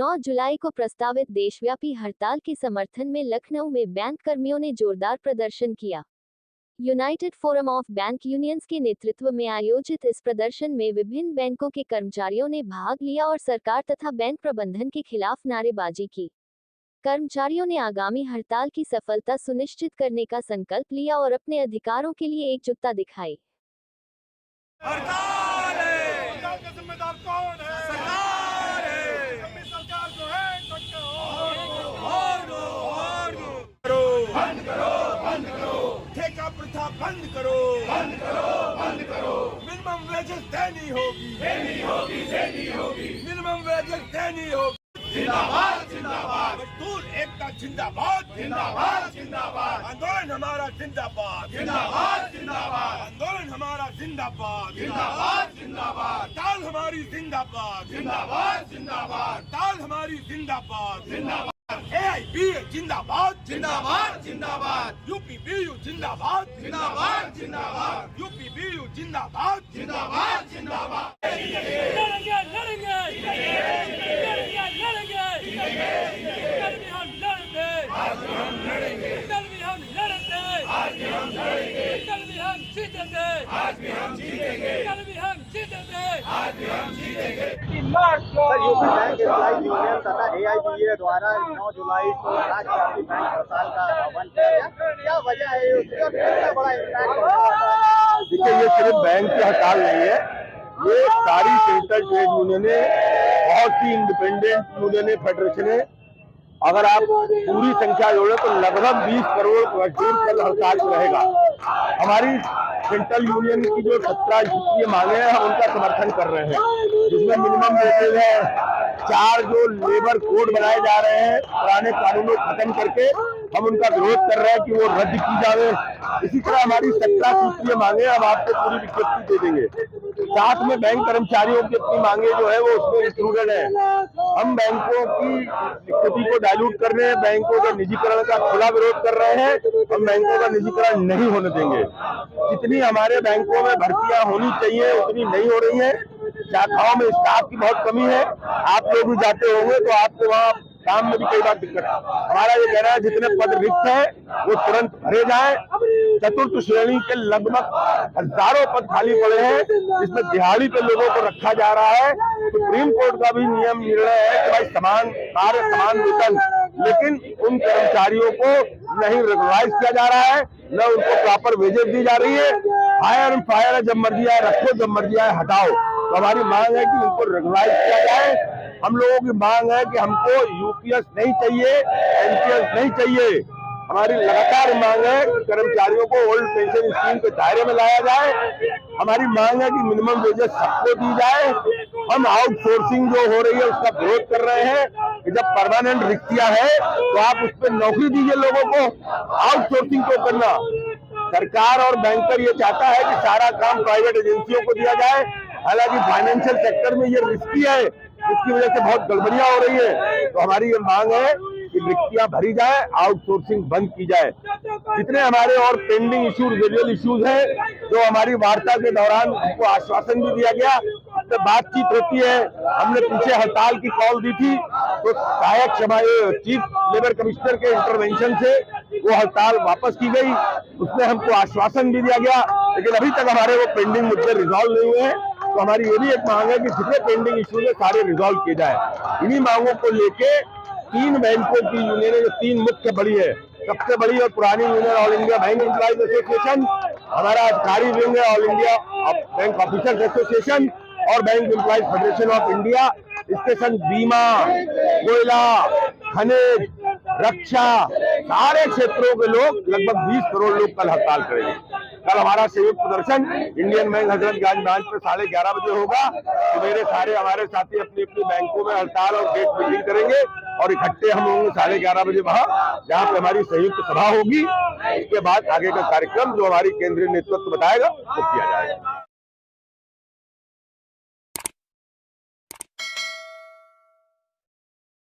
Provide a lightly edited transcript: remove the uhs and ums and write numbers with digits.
9 जुलाई को प्रस्तावित देशव्यापी हड़ताल के समर्थन में लखनऊ में बैंक कर्मियों ने जोरदार प्रदर्शन किया। United forum of bank unions के नेतृत्व में आयोजित इस प्रदर्शन में विभिन्न बैंकों के कर्मचारियों ने भाग लिया और सरकार तथा बैंक प्रबंधन के खिलाफ नारेबाजी की। कर्मचारियों ने आगामी हड़ताल की सफलता सुनिश्चित करने का संकल्प लिया और अपने अधिकारों के लिए एकजुटता दिखाई। हड़ताल है, का जिम्मेदार कौन है? सरकार है। सरकार जो है बंद करो, बंद करो, ठेका प्रथा बंद करो, बंद करो, बंद करो। मिनिमम वेजेस देनी होगी, देनी होगी, देनी होगी। मिनिमम वेजेस देनी होगी। जिंदाबाद, जिंदाबाद। मजदूर एकता जिंदाबाद, जिंदाबाद, जिंदाबाद। आंदोलन हमारा जिंदाबाद, जिंदाबाद, जिंदाबाद। आंदोलन हमारा जिंदाबाद, जिंदाबाद, जिंदाबाद। ताल हमारी जिंदाबाद, जिंदाबाद, जिंदाबाद। ताल हमारी जिंदाबाद, जिंदाबाद। AIB जिंदाबाद, जिंदाबाद, जिंदाबाद। UPBU जिंदाबाद, जिंदाबाद, जिंदाबाद। UPBU जिंदाबाद, जिंदाबाद, जिंदाबाद। लड़ेंगे, लड़ेंगे, कल भी हम लड़ेंगे, आज भी हम लड़ेंगे, कल भी हम लड़ेंगे, आज भी हम लड़ेंगे, कल भी हम जीतेंगे, आज भी हम जीतेंगे, कल भी हम जीतेंगे, आज भी हम जीतेंगे। Sir, UP bank employees union तथा AIBA द्वारा 9 जुलाई को राष्ट्रव्यापी बैंक हड़ताल का आह्वान किया गया। क्या वजह है उसकी और कितना बड़ा इम्पैक्ट होगा? देखिए, ये सिर्फ बैंक की हड़ताल नहीं है, ये सारी सेंट्रल ट्रेड यूनियनें, बहुत सी इंडिपेंडेंट यूनियनें, फेडरेशनें, अगर आप पूरी संख्या जोड़े तो लगभग 20 करोड़ मजदूर कल हड़ताल पर रहेगा। हमारी सेंट्रल यूनियन की जो 17 सूत्रीय मांगे हैं, हम उनका समर्थन कर रहे हैं, जिसमें मिनिमम वेजेज है, 4 जो लेबर कोड बनाए जा रहे हैं पुराने कानूनों को खत्म करके, हम उनका विरोध कर रहे हैं कि वो रद्द की जाए। इसी तरह हमारी 17 सूत्रीय मांगे हम आपको पूरी विज्ञप्ति दे देंगे। साथ में बैंक कर्मचारियों की अपनी मांगे जो है वो उसमें इंक्लूडेड है। हम बैंकों की स्थिति को डाइल्यूट कर रहे हैं, बैंकों के निजीकरण का खुला विरोध कर रहे हैं। हम बैंकों का निजीकरण नहीं होने देंगे। जितनी हमारे बैंकों में भर्तियां होनी चाहिए उतनी नहीं हो रही है। शाखाओं में स्टाफ की बहुत कमी है। आप लोग भी जाते होंगे तो आपको वहाँ काम में भी कई बार दिक्कत है। हमारा ये कहना है जितने पद रिक्त है वो तुरंत भरे जाएं। चतुर्थ श्रेणी के लगभग हजारों पद खाली पड़े हैं, जिसमें दिहाड़ी पे लोगों को रखा जा रहा है। सुप्रीम कोर्ट का भी नियम निर्णय है कि भाई समान कार्य समान वेतन, लेकिन उन कर्मचारियों को नहीं रेगुलराइज किया जा रहा है, न उनको प्रॉपर वेजेस दी जा रही है। हायर एंड फायर है, जब मर्जी आए रखो, जब मर्जी आए हटाओ। तो हमारी मांग है कि उनको रेगुलराइज किया जाए। हम लोगों की मांग है कि हमको UPS नहीं चाहिए, NPS नहीं चाहिए। हमारी लगातार मांग है कि कर्मचारियों को ओल्ड पेंशन स्कीम के दायरे में लाया जाए। हमारी मांग है कि मिनिमम वेजेस सबको दी जाए। हम आउटसोर्सिंग जो हो रही है उसका विरोध कर रहे हैं कि जब परमानेंट रिक्तियां है तो आप उस पर नौकरी दीजिए लोगों को, आउटसोर्सिंग क्यों करना? सरकार और बैंकर ये चाहता है कि सारा काम प्राइवेट एजेंसियों को दिया जाए। हालांकि फाइनेंशियल सेक्टर में ये रिस्की है, इसकी वजह से बहुत गड़बड़ियां हो रही है। तो हमारी ये मांग है कि रिक्तियां भरी जाए, आउटसोर्सिंग बंद की जाए। जितने हमारे और पेंडिंग इश्यूज, रिजल इश्यूज हैं, जो हमारी वार्ता के दौरान उनको आश्वासन भी दिया गया, उससे बातचीत होती है। हमने पीछे हड़ताल की कॉल दी थी, तो सहायक चीफ लेबर कमिश्नर के इंटरवेंशन से वो हड़ताल वापस की गई। उसमें हमको आश्वासन भी दिया गया, लेकिन अभी तक हमारे वो पेंडिंग मुद्दे रिजॉल्व नहीं हुए हैं। तो हमारी ये भी एक मांग है कि जितने पेंडिंग इश्यूज है सारे रिजॉल्व किए जाए। इन्हीं मांगों को लेके 3 बैंकों की यूनियनें, जो 3 मुख्य बड़ी है, सबसे बड़ी और पुरानी union all India bank employees association, हमारा अधिकारी विंग है all India bank officers association, और bank employees federation of India, इसके संग बीमा, कोयला, खनिज, रक्षा, सारे क्षेत्रों के लोग, लगभग 20 करोड़ लोग कल हड़ताल करेंगे। कल हमारा संयुक्त प्रदर्शन इंडियन बैंक हजरतगंज ब्रांच पे 11:30 बजे होगा। तो मेरे सारे हमारे साथी अपनी अपनी बैंकों में हड़ताल और गेट मीटिंग करेंगे और इकट्ठे हम होंगे 11:30 बजे वहां, जहां पे हमारी संयुक्त सभा होगी। इसके बाद आगे का कार्यक्रम जो हमारी केंद्रीय नेतृत्व बताएगा वो किया जाएगा।